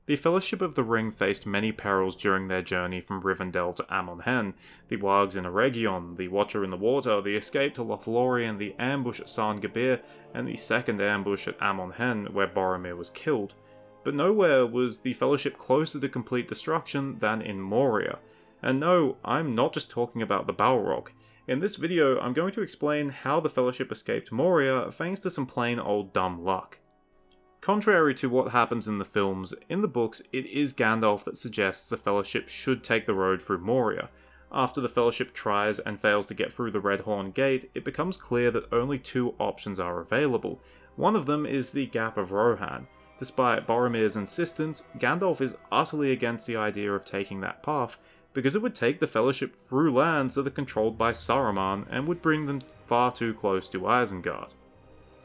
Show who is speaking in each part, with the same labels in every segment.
Speaker 1: The Fellowship of the Ring faced many perils during their journey from Rivendell to Amon Hen: the wargs in Eregion, the Watcher in the Water, the escape to Lothlorien, the ambush at San Gabir, and the second ambush at Amon Hen, where Boromir was killed. But nowhere was the Fellowship closer to complete destruction than in Moria. And no, I'm not just talking about the Balrog. In this video, I'm going to explain how the Fellowship escaped Moria thanks to some plain old dumb luck. Contrary to what happens in the films, in the books it is Gandalf that suggests the Fellowship should take the road through Moria. After the Fellowship tries and fails to get through the Red Horn Gate, it becomes clear that only two options are available. One of them is the Gap of Rohan. Despite Boromir's insistence, Gandalf is utterly against the idea of taking that path, because it would take the Fellowship through lands that are controlled by Saruman and would bring them far too close to Isengard.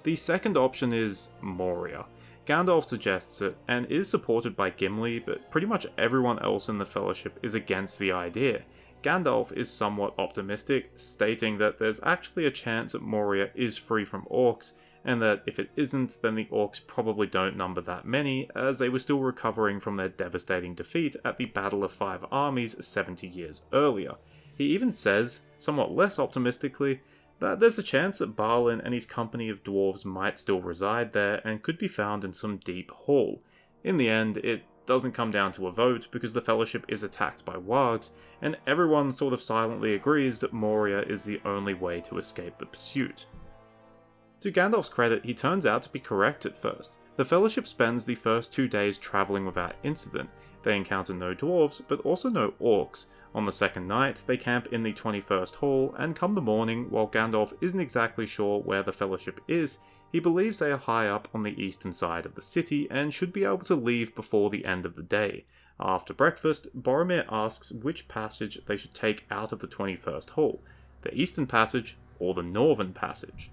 Speaker 1: The second option is Moria. Gandalf suggests it, and is supported by Gimli, but pretty much everyone else in the Fellowship is against the idea. Gandalf is somewhat optimistic, stating that there's actually a chance that Moria is free from orcs, and that if it isn't, then the orcs probably don't number that many, as they were still recovering from their devastating defeat at the Battle of Five Armies 70 years earlier. He even says, somewhat less optimistically, that there's a chance that Balin and his company of dwarves might still reside there and could be found in some deep hall. In the end, it doesn't come down to a vote because the Fellowship is attacked by wargs, and everyone sort of silently agrees that Moria is the only way to escape the pursuit. To Gandalf's credit, he turns out to be correct at first. The Fellowship spends the first 2 days travelling without incident. They encounter no dwarves, but also no orcs. On the second night, they camp in the 21st Hall, and come the morning, while Gandalf isn't exactly sure where the Fellowship is, he believes they are high up on the eastern side of the city and should be able to leave before the end of the day. After breakfast, Boromir asks which passage they should take out of the 21st Hall, the Eastern Passage or the Northern Passage.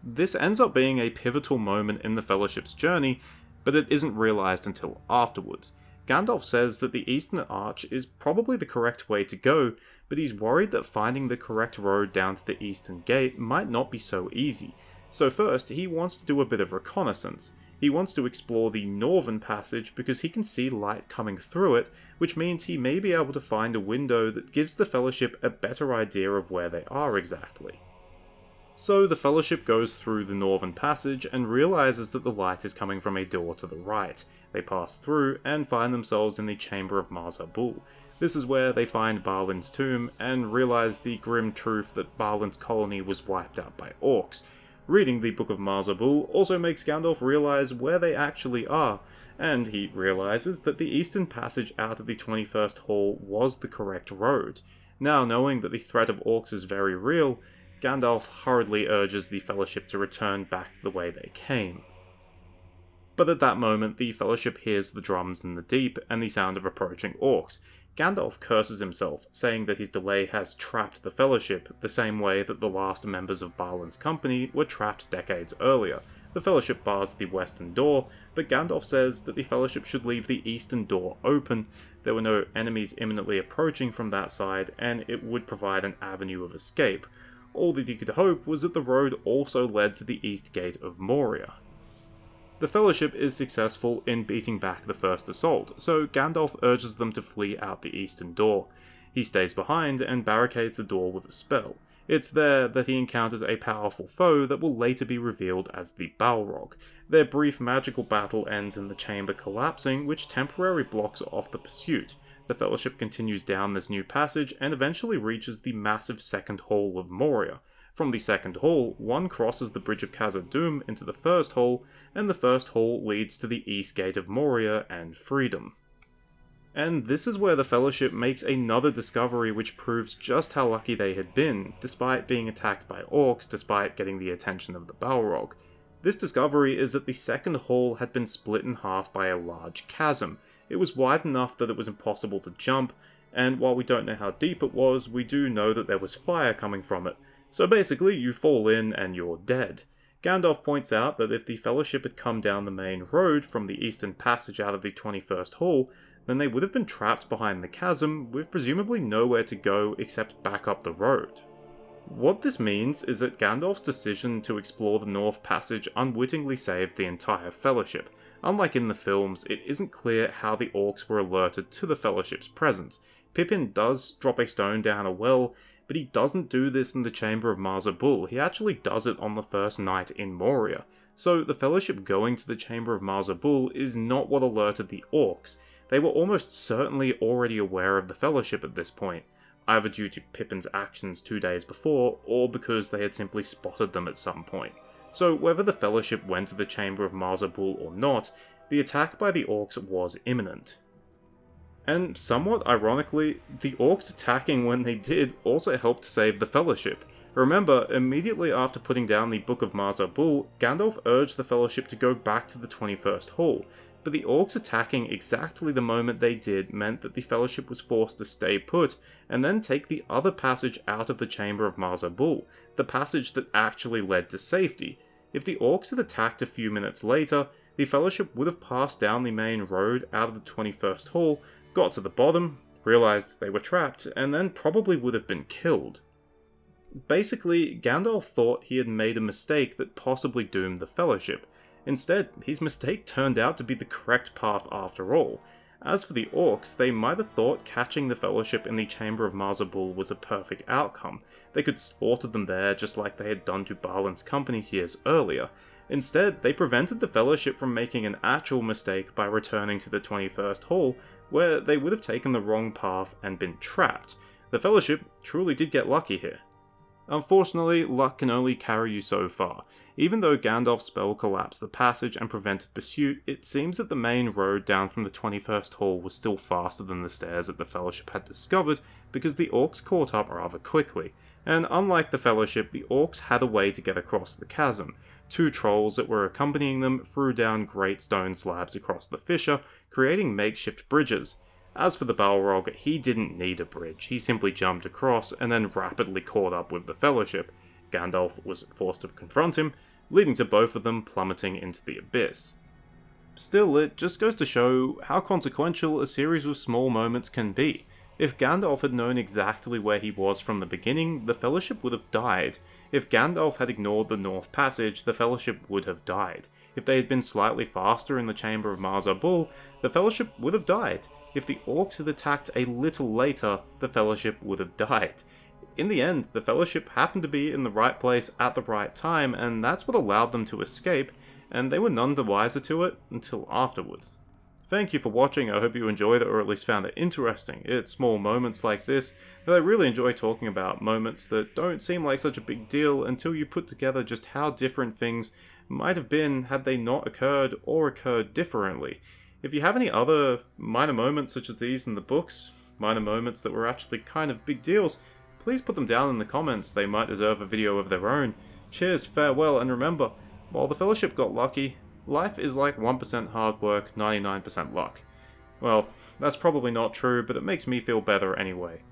Speaker 1: This ends up being a pivotal moment in the Fellowship's journey, but it isn't realised until afterwards. Gandalf says that the Eastern Arch is probably the correct way to go, but he's worried that finding the correct road down to the Eastern Gate might not be so easy. So first, he wants to do a bit of reconnaissance. He wants to explore the Northern Passage because he can see light coming through it, which means he may be able to find a window that gives the Fellowship a better idea of where they are exactly. So the Fellowship goes through the Northern Passage and realises that the light is coming from a door to the right. They pass through and find themselves in the Chamber of Maz-Habul. This is where they find Balin's tomb and realise the grim truth that Balin's colony was wiped out by orcs. Reading the Book of Maz-Habul also makes Gandalf realise where they actually are, and he realises that the Eastern Passage out of the 21st Hall was the correct road. Now knowing that the threat of orcs is very real, Gandalf hurriedly urges the Fellowship to return back the way they came. But at that moment, the Fellowship hears the drums in the deep and the sound of approaching orcs. Gandalf curses himself, saying that his delay has trapped the Fellowship, the same way that the last members of Balin's company were trapped decades earlier. The Fellowship bars the western door, but Gandalf says that the Fellowship should leave the eastern door open. There were no enemies imminently approaching from that side, and it would provide an avenue of escape. All that he could hope was that the road also led to the east gate of Moria. The Fellowship is successful in beating back the first assault, so Gandalf urges them to flee out the eastern door. He stays behind and barricades the door with a spell. It's there that he encounters a powerful foe that will later be revealed as the Balrog. Their brief magical battle ends in the chamber collapsing, which temporarily blocks off the pursuit. The Fellowship continues down this new passage and eventually reaches the massive second hall of Moria. From the second hall, one crosses the Bridge of Khazad-dûm into the first hall, and the first hall leads to the east gate of Moria and freedom. And this is where the Fellowship makes another discovery which proves just how lucky they had been, despite being attacked by orcs, despite getting the attention of the Balrog. This discovery is that the second hall had been split in half by a large chasm. It was wide enough that it was impossible to jump, and while we don't know how deep it was, we do know that there was fire coming from it. So basically, you fall in and you're dead. Gandalf points out that if the Fellowship had come down the main road from the Eastern Passage out of the 21st Hall, then they would have been trapped behind the chasm, with presumably nowhere to go except back up the road. What this means is that Gandalf's decision to explore the North Passage unwittingly saved the entire Fellowship. Unlike in the films, it isn't clear how the orcs were alerted to the Fellowship's presence. Pippin does drop a stone down a well, but he doesn't do this in the Chamber of Marzabul. He actually does it on the first night in Moria. So the Fellowship going to the Chamber of Marzabul is not what alerted the orcs. They were almost certainly already aware of the Fellowship at this point, either due to Pippin's actions 2 days before, or because they had simply spotted them at some point. So whether the Fellowship went to the Chamber of Marzabul or not, the attack by the orcs was imminent. And somewhat ironically, the orcs attacking when they did also helped save the Fellowship. Remember, immediately after putting down the Book of Marzabul, Gandalf urged the Fellowship to go back to the 21st Hall, but the orcs attacking exactly the moment they did meant that the Fellowship was forced to stay put, and then take the other passage out of the Chamber of Marzabul, the passage that actually led to safety. If the orcs had attacked a few minutes later, the Fellowship would have passed down the main road out of the 21st Hall, got to the bottom, realised they were trapped, and then probably would have been killed. Basically, Gandalf thought he had made a mistake that possibly doomed the Fellowship. Instead, his mistake turned out to be the correct path after all. As for the orcs, they might have thought catching the Fellowship in the Chamber of Marzabul was a perfect outcome. They could slaughter them there just like they had done to Balin's company years earlier. Instead, they prevented the Fellowship from making an actual mistake by returning to the 21st Hall, where they would have taken the wrong path and been trapped. The Fellowship truly did get lucky here. Unfortunately, luck can only carry you so far. Even though Gandalf's spell collapsed the passage and prevented pursuit, it seems that the main road down from the 21st Hall was still faster than the stairs that the Fellowship had discovered, because the orcs caught up rather quickly. And unlike the Fellowship, the orcs had a way to get across the chasm. 2 trolls that were accompanying them threw down great stone slabs across the fissure, creating makeshift bridges. As for the Balrog, he didn't need a bridge, he simply jumped across and then rapidly caught up with the Fellowship. Gandalf was forced to confront him, leading to both of them plummeting into the abyss. Still, it just goes to show how consequential a series of small moments can be. If Gandalf had known exactly where he was from the beginning, the Fellowship would have died. If Gandalf had ignored the North Passage, the Fellowship would have died. If they had been slightly faster in the Chamber of Marzabul, the Fellowship would have died. If the orcs had attacked a little later, the Fellowship would have died. In the end, the Fellowship happened to be in the right place at the right time, and that's what allowed them to escape, and they were none the wiser to it until afterwards. Thank you for watching. I hope you enjoyed it, or at least found it interesting. It's small moments like this that I really enjoy talking about, moments that don't seem like such a big deal until you put together just how different things might have been had they not occurred or occurred differently. If you have any other minor moments such as these in the books, minor moments that were actually kind of big deals, please put them down in the comments. They might deserve a video of their own. Cheers, farewell, and remember, while the Fellowship got lucky, life is like 1% hard work, 99% luck. Well, that's probably not true, but it makes me feel better anyway.